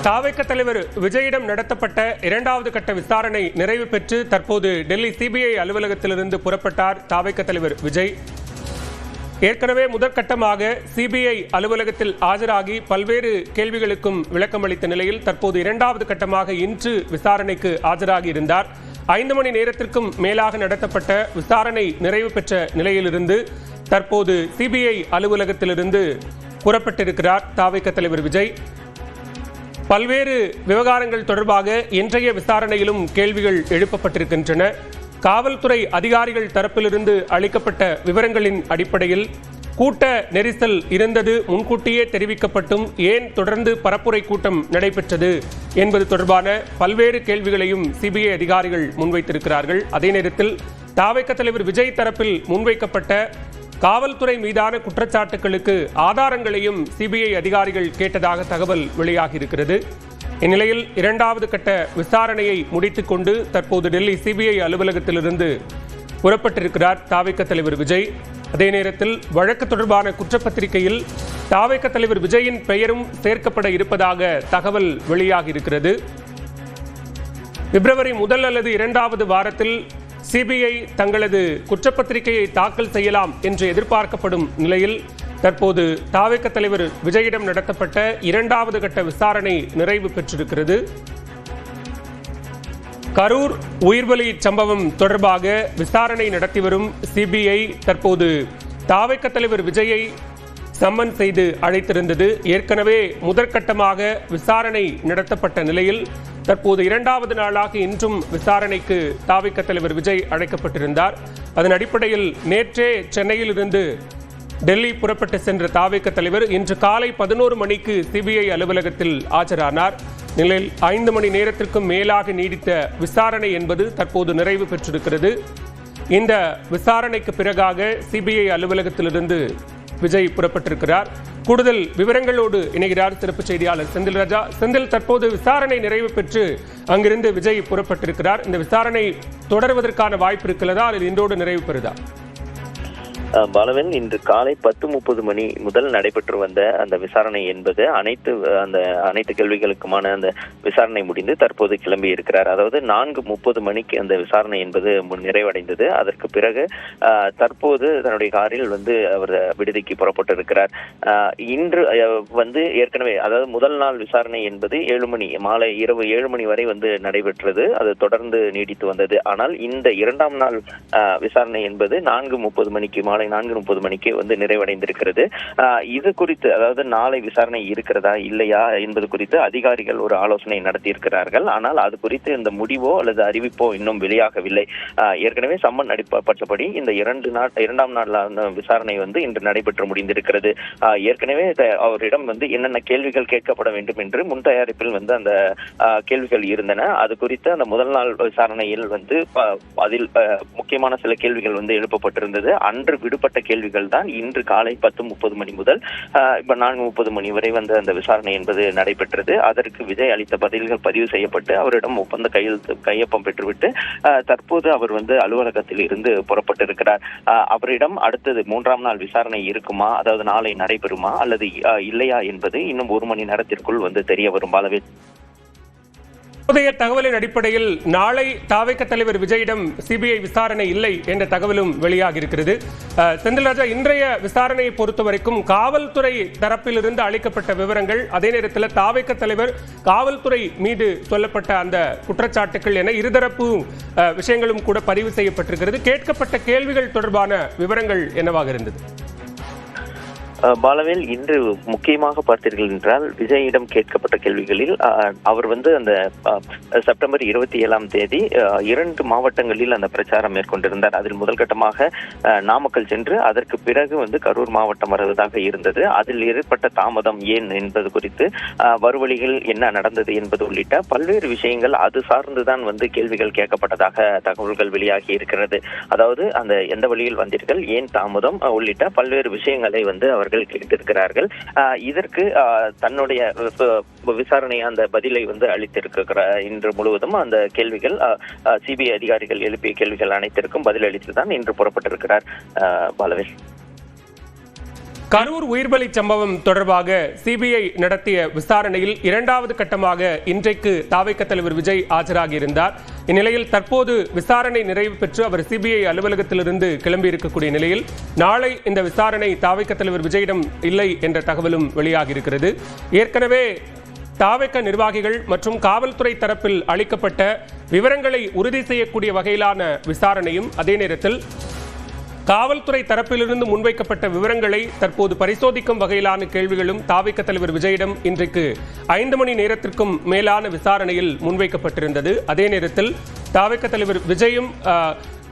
தாவேக தலைவர் விஜயிடம் நடத்தப்பட்ட இரண்டாவது கட்ட விசாரணை நிறைவு பெற்று தற்போது டெல்லி சிபிஐ அலுவலகத்திலிருந்து புறப்பட்டார் தாவேக தலைவர் விஜய். ஏற்கனவே முதற்கட்டமாக சிபிஐ அலுவலகத்தில் ஆஜராகி பல்வேறு கேள்விகளுக்கும் விளக்கமளித்த நிலையில் தற்போது இரண்டாவது கட்டமாக இன்று விசாரணைக்கு ஆஜராகி இருந்தார். 5 மணி நேரத்திற்கும் மேலாக நடத்தப்பட்ட விசாரணை நிறைவு பெற்ற நிலையிலிருந்து தற்போது சிபிஐ அலுவலகத்திலிருந்து புறப்பட்டிருக்கிறார் தாவேக தலைவர் விஜய். பல்வேறு விவகாரங்கள் தொடர்பாக இன்றைய விசாரணையிலும் கேள்விகள் எழுப்பப்பட்டிருக்கின்றன. காவல்துறை அதிகாரிகள் தரப்பிலிருந்து அளிக்கப்பட்ட விவரங்களின் அடிப்படையில் கூட்ட நெரிசல் இருந்தது முன்கூட்டியே தெரிவிக்கப்பட்டும் ஏன் தொடர்ந்து பரப்புரை கூட்டம் நடைபெற்றது என்பது தொடர்பான பல்வேறு கேள்விகளையும் சிபிஐ அதிகாரிகள் முன்வைத்திருக்கிறார்கள். அதே நேரத்தில் தாவேக தலைவர் விஜய் தரப்பில் முன்வைக்கப்பட்ட காவல்துறை மீதான குற்றச்சாட்டுகளுக்கு ஆதாரங்களையும் சிபிஐ அதிகாரிகள் கேட்டதாக தகவல் வெளியாகி இருக்கிறது. இந்நிலையில் இரண்டாவது கட்ட விசாரணையை முடித்துக் கொண்டு தற்போது டெல்லி சிபிஐ அலுவலகத்திலிருந்து புறப்பட்டிருக்கிறார் தாவேக தலைவர் விஜய். அதே நேரத்தில் வழக்கு தொடர்பான குற்றப்பத்திரிகையில் தாவேக தலைவர் விஜயின் பெயரும் சேர்க்கப்பட இருப்பதாக தகவல் வெளியாகி இருக்கிறது. பிப்ரவரி 1 அல்லது 2வது வாரத்தில் சிபிஐ தங்களது குற்றப்பத்திரிகையை தாக்கல் செய்யலாம் என்று எதிர்பார்க்கப்படும் நிலையில் தற்போது தாவேக தலைவர் விஜயிடம் நடத்தப்பட்ட இரண்டாவது கட்ட விசாரணை நிறைவு பெற்றிருக்கிறது. கரூர் உயிர்பலி சம்பவம் தொடர்பாக விசாரணை நடத்தி வரும் சிபிஐ தற்போது தாவேக தலைவர் விஜயை சம்மன் செய்து அழைத்திருந்தது. ஏற்கனவே முதற்கட்டமாக விசாரணை நடத்தப்பட்ட நிலையில் தற்போது இரண்டாவது நாளாக இன்றும் விசாரணைக்கு தாவேக தலைவர் விஜய் அழைக்கப்பட்டிருந்தார். அதன் அடிப்படையில் நேற்றே சென்னையில் இருந்து டெல்லி புறப்பட்டு சென்ற தாவேக தலைவர் இன்று காலை 11 மணிக்கு சிபிஐ அலுவலகத்தில் ஆஜரானார். நிலையில் 5 மணி நேரத்திற்கும் மேலாக நீடித்த விசாரணை என்பது தற்போது நிறைவு பெற்றிருக்கிறது. இந்த விசாரணைக்கு பிறகாக சிபிஐ அலுவலகத்திலிருந்து விஜய் புறப்பட்டிருக்கிறார். கூடுதல் விவரங்களோடு இணைகிறார் சிறப்பு செய்தியாளர் செந்தில் ராஜா. செந்தில், தற்போது விசாரணை நிறைவு பெற்று அங்கிருந்து விஜய் புறப்பட்டிருக்கிறார். இந்த விசாரணை தொடர்வதற்கான வாய்ப்பு இருக்கிறதா அல்லது இன்றோடு நிறைவு பெறுதா? பாலவன், இன்று காலை 10:30 மணி முதல் நடைபெற்று வந்த அந்த விசாரணை என்பது அனைத்து கேள்விகளுக்குமான அந்த விசாரணை முடிந்து தற்போது கிளம்பி இருக்கிறார். அதாவது 4:30 மணிக்கு அந்த விசாரணை என்பது நிறைவடைந்தது. அதற்கு பிறகு தற்போது தன்னுடைய காரில் அவர் விடுதிக்கு புறப்பட்டு இருக்கிறார். இன்று ஏற்கனவே அதாவது முதல் நாள் விசாரணை என்பது 7 மணி மாலை இரவு 7 மணி வரை நடைபெற்றது. அது தொடர்ந்து நீடித்து வந்தது. ஆனால் இந்த இரண்டாம் நாள் விசாரணை என்பது 4:30 மணிக்கு மாலை 4:30 மணிக்கு நிறைவடைந்திருக்கிறது. இது குறித்து, அதாவது நாளை விசாரணை இருக்கிறதா இல்லையா என்பது குறித்து அதிகாரிகள் ஒரு ஆலோசனை நடத்தியிருக்கிறார்கள். ஆனால் அது குறித்து இந்த முடிவோ அல்லது அறிவிப்போ இன்னும் வெளியாகவில்லை. ஏற்கனவே சம்மன் அடிப்பட்டபடி இந்த இரண்டாம் நாள் விசாரணை இன்று நடைபெற்று முடிந்திருக்கிறது. ஏற்கனவே அவரிடம் என்னென்ன கேள்விகள் கேட்கப்பட வேண்டும் என்று முன் தயாரிப்பில் அந்த கேள்விகள் இருந்தன. அது குறித்து அந்த முதல் நாள் விசாரணையில் அதில் முக்கியமான சில கேள்விகள் எழுப்பப்பட்டிருந்தது. அன்று விடுபட்ட கேள்விகள் தான் இன்று காலை 10:30 மணி முதல் 4:30 மணி வரை அந்த விசாரணை என்பது நடைபெற்றது. அதற்கு விஜய் அளித்த பதில்கள் பதிவு செய்யப்பட்டு அவரிடம் ஒப்பந்த கையொப்பம் பெற்றுவிட்டு தற்போது அவர் அலுவலகத்தில் இருந்து புறப்பட்டிருக்கிறார். அவரிடம் அடுத்தது 3ஆம் நாள் விசாரணை இருக்குமா, அதாவது நாளை நடைபெறுமா அல்லது இல்லையா என்பது இன்னும் 1 மணி நேரத்திற்குள் தெரிய வரும். பாலவே, புதிய தகவலின் அடிப்படையில் நாளை தாவேக தலைவர் விஜயிடம் சிபிஐ விசாரணை இல்லை என்ற தகவலும் வெளியாகி இருக்கிறது. செந்தில் ராஜா, இன்றைய விசாரணையை பொறுத்தவரைக்கும் காவல்துறை தரப்பிலிருந்து அளிக்கப்பட்ட விவரங்கள், அதே நேரத்தில் தாவேக தலைவர் காவல்துறை மீது சொல்லப்பட்ட அந்த குற்றச்சாட்டுகள் என இருதரப்பு விஷயங்களும் கூட பதிவு செய்யப்பட்டிருக்கிறது. கேட்கப்பட்ட கேள்விகள் தொடர்பான விவரங்கள் என்னவாக இருந்தது? பாலவேல், இன்று முக்கியமாக பார்த்தீர்கள் என்றால் விஜயிடம் கேட்கப்பட்ட கேள்விகளில் அவர் அந்த செப்டம்பர் 27ஆம் தேதி 2 மாவட்டங்களில் அந்த பிரச்சாரம் மேற்கொண்டிருந்தார். அதில் முதல் கட்டமாக நாமக்கல் சென்று அதற்கு பிறகு கரூர் மாவட்டம் வருவதாக இருந்தது. அதில் ஏற்பட்ட தாமதம் ஏன் என்பது குறித்து, வருவழிகள் என்ன நடந்தது என்பது உள்ளிட்ட பல்வேறு விஷயங்கள் அது சார்ந்துதான் கேள்விகள் கேட்கப்பட்டதாக தகவல்கள் வெளியாகி இருக்கிறது. அதாவது அந்த எந்த வழியில் வந்தீர்கள், ஏன் தாமதம் உள்ளிட்ட பல்வேறு விஷயங்களை அவர் கேட்டிருக்கிறார்கள். இதற்கு தன்னுடைய விசாரணை அந்த பதிலை அளித்திருக்கிறார். இன்று முழுவதும் அந்த கேள்விகள் சிபிஐ அதிகாரிகள் எழுப்பிய கேள்விகள் அனைத்திற்கும் பதில் அளித்துதான் இன்று புறப்பட்டிருக்கிறார். பாலவேல். கரூர் உயிர்பலி சம்பவம் தொடர்பாக சிபிஐ நடத்திய விசாரணையில் இரண்டாவது கட்டமாக இன்றைக்கு தாவேக தலைவர் விஜய் ஆஜராகியிருந்தார். இந்நிலையில் தற்போது விசாரணை நிறைவு பெற்று அவர் சிபிஐ அலுவலகத்திலிருந்து கிளம்பியிருக்கக்கூடிய நிலையில் நாளை இந்த விசாரணை தாவேக தலைவர் விஜயிடம் இல்லை என்ற தகவலும் வெளியாகியிருக்கிறது. ஏற்கனவே தாவேக நிர்வாகிகள் மற்றும் காவல்துறை தரப்பில் அளிக்கப்பட்ட விவரங்களை உறுதி செய்யக்கூடிய வகையிலான விசாரணையும், அதே நேரத்தில் காவல்துறை தரப்பிலிருந்து முன்வைக்கப்பட்ட விவரங்களை தற்போது பரிசோதிக்கும் வகையிலான கேள்விகளும் தாவேக தலைவர் விஜயிடம் இன்றைக்கு 5 மணி நேரத்திற்கும் மேலான விசாரணையில் முன்வைக்கப்பட்டிருந்தது. அதே நேரத்தில் தாவேக தலைவர் விஜயும்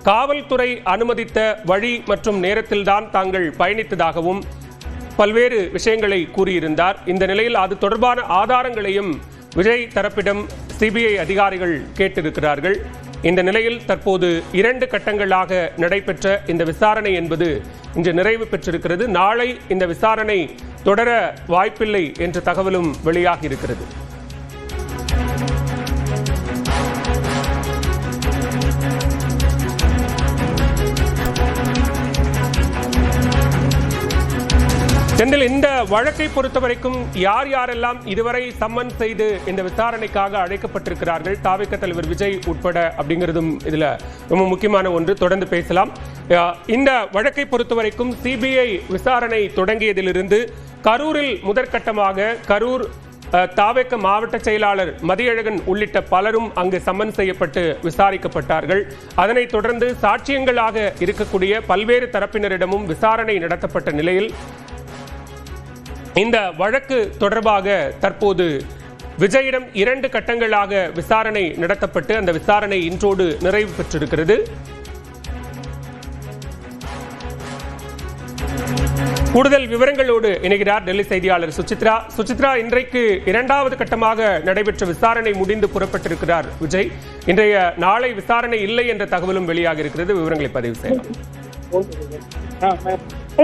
காவல்துறை அனுமதித்த வழி மற்றும் நேரத்தில்தான் தாங்கள் பயணித்ததாகவும் பல்வேறு விஷயங்களை கூறியிருந்தார். இந்த நிலையில் அது தொடர்பான ஆதாரங்களையும் விஜய் தரப்பிடம் சிபிஐ அதிகாரிகள் கேட்டிருக்கிறார்கள். இந்த நிலையில் தற்போது 2 கட்டங்களாக நடைபெற்ற இந்த விசாரணை என்பது இன்று நிறைவு பெற்றிருக்கிறது. நாளை இந்த விசாரணை தொடர வாய்ப்பில்லை என்ற தகவலும் வெளியாகி இருக்கிறது. செந்தில், இந்த வழக்கை பொறுத்தவரைக்கும் யார் யாரெல்லாம் இதுவரை சம்மன் செய்து இந்த விசாரணைக்காக அழைக்கப்பட்டிருக்கிறார்கள், தாவேக தலைவர் விஜய் உட்பட, அப்படிங்கிறதும் இதுல ரொம்ப முக்கியமான ஒன்று. தொடர்ந்து பேசலாம். இந்த வழக்கை பொறுத்தவரைக்கும் சிபிஐ விசாரணை தொடங்கியதிலிருந்து கரூரில் முதற்கட்டமாக கரூர் தாவேக மாவட்ட செயலாளர் மதியழகன் உள்ளிட்ட பலரும் அங்கு சம்மன் செய்யப்பட்டு விசாரிக்கப்பட்டார்கள். அதனைத் தொடர்ந்து சாட்சியங்களாக இருக்கக்கூடிய பல்வேறு தரப்பினரிடமும் விசாரணை நடத்தப்பட்ட நிலையில் இந்த வழக்கு தொடர்பாக தற்போது விஜயிடம் 2 கட்டங்களாக விசாரணை நடத்தப்பட்டு அந்த விசாரணை இன்றோடு நிறைவு பெற்றிருக்கிறது. கூடுதல் விவரங்களோடு இணைகிறார் டெல்லி செய்தியாளர் சுசித்ரா. சுசித்ரா, இன்றைக்கு 2வது கட்டமாக நடைபெற்ற விசாரணை முடிந்து புறப்பட்டிருக்கிறார் விஜய். நாளை விசாரணை இல்லை என்ற தகவலும் வெளியாக இருக்கிறது. விவரங்களை பதிவு செய்யலாம்.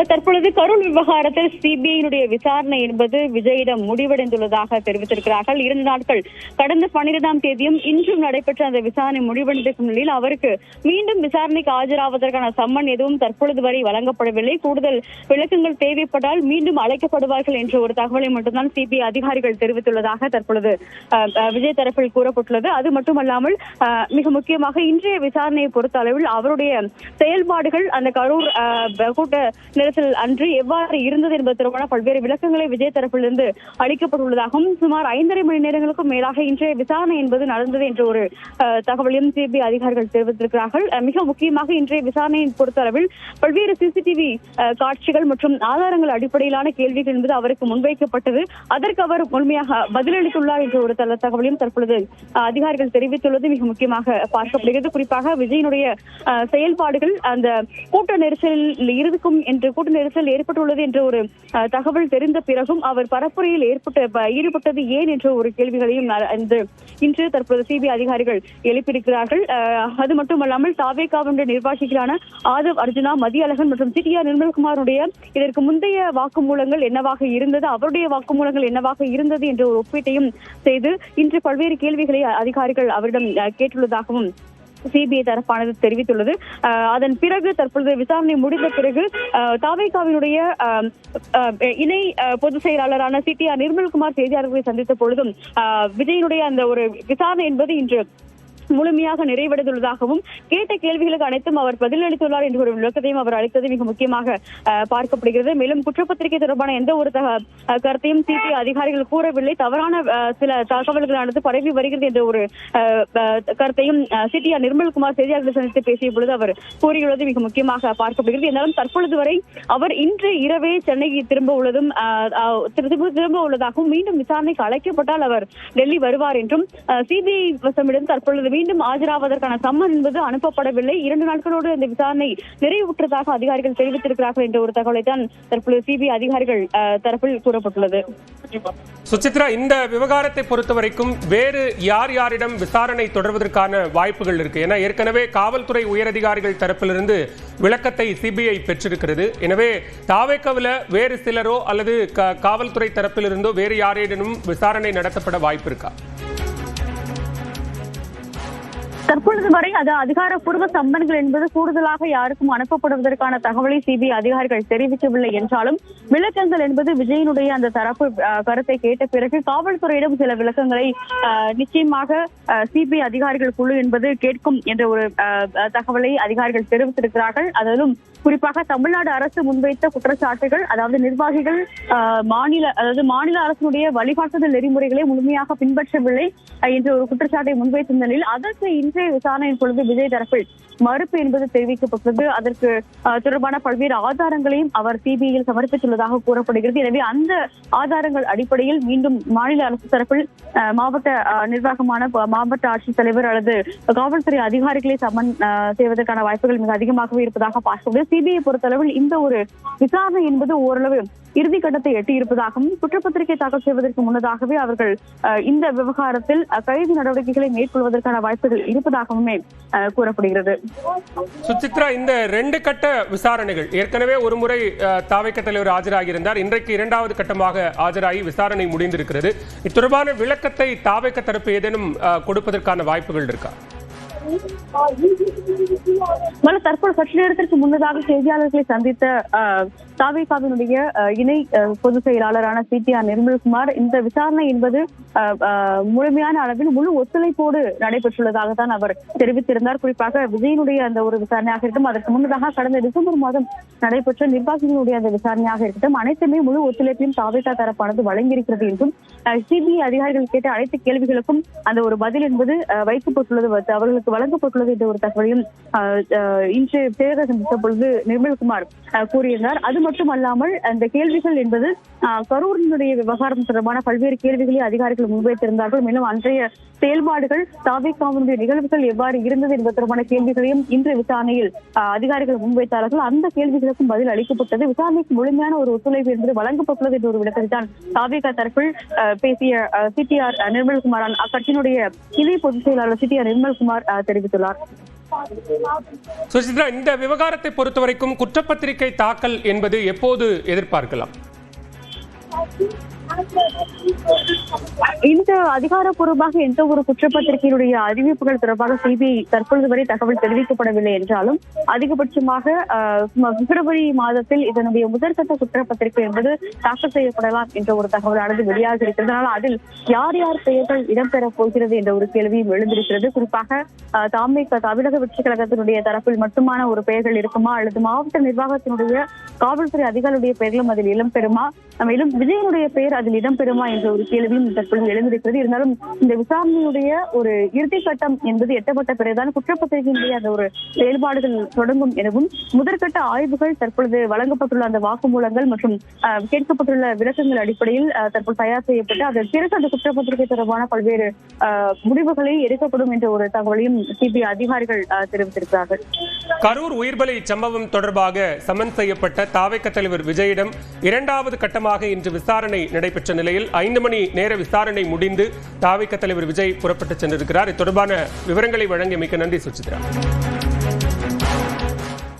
தற்பொழுது கரூர் விவகாரத்தில் சிபிஐ விசாரணை என்பது விஜயிடம் முடிவடைந்துள்ளதாக தெரிவித்திருக்கிறார்கள். 2 நாட்கள் கடந்த 12ஆம் தேதியும் இன்றும் நடைபெற்ற அந்த விசாரணை முடிவடைந்திருக்கும் நிலையில் அவருக்கு மீண்டும் விசாரணைக்கு ஆஜராவதற்கான சம்மன் எதுவும் தற்பொழுது வரை வழங்கப்படவில்லை. கூடுதல் விளக்கங்கள் தேவைப்பட்டால் மீண்டும் அழைக்கப்படுவார்கள் என்ற ஒரு தகவலை மட்டும்தான் சிபிஐ அதிகாரிகள் தெரிவித்துள்ளதாக தற்பொழுது விஜய் தரப்பில் கூறப்பட்டுள்ளது. அது மட்டுமல்லாமல் மிக முக்கியமாக இன்றைய விசாரணையை பொறுத்த அளவில் அவருடைய செயல்பாடுகள் அந்த கரூர் கூட்ட நெரிசல் அன்று எவ்வாறு இருந்தது என்பது தொடர்பான பல்வேறு விளக்கங்களை விஜய் தரப்பிலிருந்து அளிக்கப்பட்டுள்ளதாகவும் சுமார் 5.5 மணி நேரங்களுக்கும் மேலாக இன்றைய விசாரணை என்பது நடந்தது என்ற ஒரு தகவலையும் சிபிஐ அதிகாரிகள் தெரிவித்திருக்கிறார்கள். மிக முக்கியமாக இன்றைய விசாரணையை பொறுத்தளவில் பல்வேறு சிசிடிவி காட்சிகள் மற்றும் ஆதாரங்கள் அடிப்படையிலான கேள்விகள் என்பது அவருக்கு முன்வைக்கப்பட்டது. அதற்கு அவர் முழுமையாக பதிலளித்துள்ளார் என்ற ஒரு தகவலையும் தற்பொழுது அதிகாரிகள் தெரிவித்துள்ளது மிக முக்கியமாக பார்க்கப்படுகிறது. குறிப்பாக விஜயினுடைய செயல்பாடுகள் அந்த கூட்ட நெரிசலில் இருக்கும் என்று கூட்ட நெரிசல் ஏற்பட்டுள்ளது என்ற ஒரு தகவல் தெரிந்த பிறகும் அவர் பரப்புரையில் ஈடுபட்டது ஏன் என்ற ஒரு கேள்விகளையும் இன்று தற்போது சிபிஐ அதிகாரிகள் எழுப்பியிருக்கிறார்கள். அது மட்டுமல்லாமல் தாவேகாவுடைய நிர்வாகிகளான ஆதவ் அர்ஜுனா, மதியழகன் மற்றும் சிடிஆர் நிர்மல்குமாருடைய இதற்கு முந்தைய வாக்குமூலங்கள் என்னவாக இருந்தது, அவருடைய வாக்குமூலங்கள் என்னவாக இருந்தது என்ற ஒரு ஒப்பீட்டையும் செய்து இன்று பல்வேறு கேள்விகளை அதிகாரிகள் அவரிடம் கேட்டுள்ளதாகவும் சிபிஐ தரப்பானது தெரிவித்துள்ளது. அதன் பிறகு தற்பொழுது விசாரணை முடிந்த பிறகு தாவேகாவினுடைய இணை பொதுச் செயலாளரான சிடிஆர் நிர்மல்குமார் செய்தியாளர்களை சந்தித்த பொழுதும் விஜயினுடைய அந்த ஒரு விசாரணை என்பது இன்று முழுமையாக நிறைவடைந்துள்ளதாகவும் கேட்ட கேள்விகளுக்கு அனைத்தும் அவர் பதிலளித்துள்ளார் என்ற ஒரு விளக்கத்தையும் அவர் அளித்தது மிக முக்கியமாக பார்க்கப்படுகிறது. மேலும் குற்றப்பத்திரிகை தொடர்பான எந்த ஒரு கருத்தையும் சிபிஐ அதிகாரிகள் கூறவில்லை. தவறான சில தகவல்களானது பரவி வருகிறது என்ற ஒரு கருத்தையும் சிடிஆர் நிர்மல்குமார் செய்தியாளர்கள் சந்தித்து பேசிய பொழுது அவர் கூறியுள்ளது மிக முக்கியமாக பார்க்கப்படுகிறது. இருந்தாலும் தற்பொழுது வரை அவர் இன்று இரவே சென்னைக்கு திரும்ப உள்ளதாகவும் மீண்டும் விசாரணைக்கு அழைக்கப்பட்டால் அவர் டெல்லி வருவார் என்றும் சிபிஐ வசமிடம் தற்பொழுது மீண்டும் ஆஜராவதற்கான சம்மன் என்பது அனுப்பப்படவில்லை. 2 நாட்களோடு இந்த விசாரணை நிறைவுற்றதாக அதிகாரிகள் தெரிவித்திருக்கிறார்கள் என்ற ஒரு தகவலை தான் தற்போது சிபிஐ அதிகாரிகள் தரப்பில் கூறப்பட்டுள்ளது. சுசித்ரா, இந்த விவகாரத்தை பொறுத்தவரைக்கும் வேறு யார் யாரிடம் விசாரணை தொடர்வதற்கான வாய்ப்புகள் இருக்கு? ஏன்னா ஏற்கனவே காவல்துறை உயரதிகாரிகள் தரப்பிலிருந்து விளக்கத்தை சிபிஐ பெற்றிருக்கிறது. எனவே தாவேகாவில் வேறு சிலரோ அல்லது காவல்துறை தரப்பிலிருந்தோ வேறு யாரேனும் விசாரணை நடத்தப்பட வாய்ப்பு இருக்கா? தற்பொழுது வரை அது அதிகாரப்பூர்வ சம்மன்கள் என்பது கூடுதலாக யாருக்கும் அனுப்பப்படுவதற்கான தகவலை சிபிஐ அதிகாரிகள் தெரிவிக்கவில்லை என்றாலும் விளக்கங்கள் என்பது விஜயனுடைய அந்த தரப்பு கருத்தை கேட்ட பிறகு காவல்துறையிடம் சில விளக்கங்களை நிச்சயமாக சிபிஐ அதிகாரிகள் குழு என்பது கேட்கும் என்ற ஒரு தகவலை அதிகாரிகள் தெரிவித்திருக்கிறார்கள். அதிலும் குறிப்பாக தமிழ்நாடு அரசு முன்வைத்த குற்றச்சாட்டுகள், அதாவது நிர்வாகிகள் மாநில அரசினுடைய வழிகாட்டுதல் நெறிமுறைகளை முழுமையாக பின்பற்றவில்லை என்ற ஒரு குற்றச்சாட்டை முன்வைத்த நிலையில் அதற்கு இன்றைய விசாரணையின் பொழுது விஜய் தரப்பில் மறுப்பு என்பது தெரிவிக்கப்பட்டது. அதற்கு தொடர்பான பல்வேறு ஆதாரங்களையும் அவர் சிபிஐயில் சமர்ப்பித்துள்ளதாக கூறப்படுகிறது. எனவே அந்த ஆதாரங்கள் அடிப்படையில் மீண்டும் மாநில அரசு தரப்பில் மாவட்ட நிர்வாகமான மாவட்ட ஆட்சித்தலைவர் அல்லது காவல்துறை அதிகாரிகளை சமன் செய்வதற்கான வாய்ப்புகள் மிக அதிகமாகவே இருப்பதாக பார்க்கப்படுகிறது. சிபிஐ பொறுத்தளவில் இந்த ஒரு விசாரணை என்பது ஓரளவு இறுதி கட்டத்தை எட்டியிருப்பதாகவும் குற்றப்பத்திரிகை தாக்கல் செய்வதற்கு முன்னதாகவே அவர்கள் இந்த விவகாரத்தில் கைது நடவடிக்கைகளை மேற்கொள்வதற்கான வாய்ப்புகள் இருப்பதாகவுமே கூறப்படுகிறது. சுசித்ரா, இந்த 2 கட்ட விசாரணைகள் ஏற்கனவே ஒரு முறை தாவேக தலைவர் ஆஜராகியிருந்தார். இன்றைக்கு 2வது கட்டமாக ஆஜராகி விசாரணை முடிந்திருக்கிறது. இத்தொடர்பான விளக்கத்தை தாவேக தரப்பு ஏதேனும் கொடுப்பதற்கான வாய்ப்புகள் இருக்கா? தற்போது சற்று நேரத்திற்கு முன்னதாக செய்தியாளர்களை சந்தித்த தாவேகாவினுடைய இணை பொதுச் செயலாளரான சிடிஆர் நிர்மல்குமார் இந்த விசாரணை என்பது முழுமையான அளவில் முழு ஒத்துழைப்போடு நடைபெற்றுள்ளதாகத்தான் அவர் தெரிவித்திருந்தார். குறிப்பாக விஜயனுடைய அந்த ஒரு விசாரணையாக இருக்கட்டும், அதற்கு முன்னதாக கடந்த டிசம்பர் மாதம் நடைபெற்ற நிர்வாகிகளுடைய அந்த விசாரணையாக இருக்கட்டும், அனைத்துமே முழு ஒத்துழைப்பையும் தாவேகா தரப்பானது வழங்கியிருக்கிறது என்றும் சிபிஐ அதிகாரிகள் கேட்ட அனைத்து கேள்விகளுக்கும் அந்த ஒரு பதில் என்பது வைக்கப்பட்டுள்ளது, அவர்களுக்கு வழங்கப்பட்டுள்ளது என்ற ஒரு தகவலையும் இன்று தேர்தல் சந்தித்த பொழுது நிர்மல்குமார் கூறியிருந்தார். அது மட்டுமல்லாமல் அந்த கேள்விகள் என்பது கரூரினுடைய விவகாரம் தொடர்பான பல்வேறு கேள்விகளை அதிகாரிகள் முன்வைத்திருந்தார்கள். மேலும் அன்றைய செயல்பாடுகள் தாவேகாவினுடைய நிகழ்வுகள் எவ்வாறு இருந்தது என்பது தொடர்பான கேள்விகளையும் இன்று விசாரணையில் அதிகாரிகள் முன்வைத்தார்கள். அந்த கேள்விகளுக்கும் பதில் அளிக்கப்பட்டது. விசாரணைக்கு முழுமையான ஒரு ஒத்துழைப்பு என்பது வழங்கப்பட்டுள்ளது என்ற ஒரு விளக்கத்தை தான் தாவேகா தரப்பில் பேசிய சிடிஆர் நிர்மல்குமார் அக்கட்சியினுடைய இணை பொதுச் செயலாளர் சிடிஆர் நிர்மல்குமார் தெரிவித்துள்ளார். சுசித்ரா, இந்த விவகாரத்தை பொறுத்தவரைக்கும் குற்றப்பத்திரிகை தாக்கல் என்பது எப்போது எதிர்பார்க்கலாம்? இந்த அதிகாரப்பூர்வமாக எந்த ஒரு குற்றப்பத்திரிகையினுடைய அறிவிப்புகள் தொடர்பாக சிபிஐ தற்பொழுது வரை தகவல் தெரிவிக்கப்படவில்லை என்றாலும் அதிகபட்சமாக பிப்ரவரி மாதத்தில் இதனுடைய முதற்கட்ட குற்றப்பத்திரிகை என்பது தாக்கல் செய்யப்படலாம் என்ற ஒரு தகவலானது வெளியாக இருக்கிறது. அதில் யார் யார் பெயர்கள் இடம்பெறப் போகிறது என்ற ஒரு கேள்வியும் எழுந்திருக்கிறது. குறிப்பாக தமிழக வெற்றி கழகத்தினுடைய தரப்பில் மட்டுமான ஒரு பெயர்கள் இருக்குமா அல்லது மாவட்ட நிர்வாகத்தினுடைய காவல்துறை அதிகாரிகளுடைய பெயர்களும் அதில் இடம்பெறுமா, மேலும் விஜயனுடைய பெயர் அதில் இடம்பெறுமா என்ற ஒரு கேள்வியும் தற்பொழுது எழுந்திருக்கிறது. இருந்தாலும் இந்த விசாரணையுடைய ஒரு இறுதி கட்டம் என்பது எட்டப்பட்ட பிறகுதான் குற்றப்பத்திரிகையினுடைய அந்த ஒரு செயல்பாடுகள் தொடங்கும் எனவும் முதற்கட்ட ஆய்வுகள் தற்பொழுது வழங்கப்பட்டுள்ள அந்த வாக்குமூலங்கள் மற்றும் கேட்கப்பட்டுள்ள விளக்கங்கள் அடிப்படையில் தற்போது தயார் செய்யப்பட்டு அதன் பிறகு அந்த குற்றப்பத்திரிகை தொடர்பான பல்வேறு முடிவுகளை எடுக்கப்படும் என்ற ஒரு தகவலையும் சிபிஐ அதிகாரிகள் தெரிவித்திருக்கிறார்கள். கரூர் உயிர்பலி சம்பவம் தொடர்பாக சமன் செய்யப்பட்ட தாவேக தலைவர் விஜயிடம் 2வது கட்டமாக இன்று விசாரணை நடைபெற்ற நிலையில் 5 மணி நேர விசாரணை முடிந்து தாவேக தலைவர் விஜய் புறப்பட்டு சென்றிருக்கிறார். இது தொடர்பான விவரங்களை வழங்கியமைக்கு நன்றி சுசித்ரா.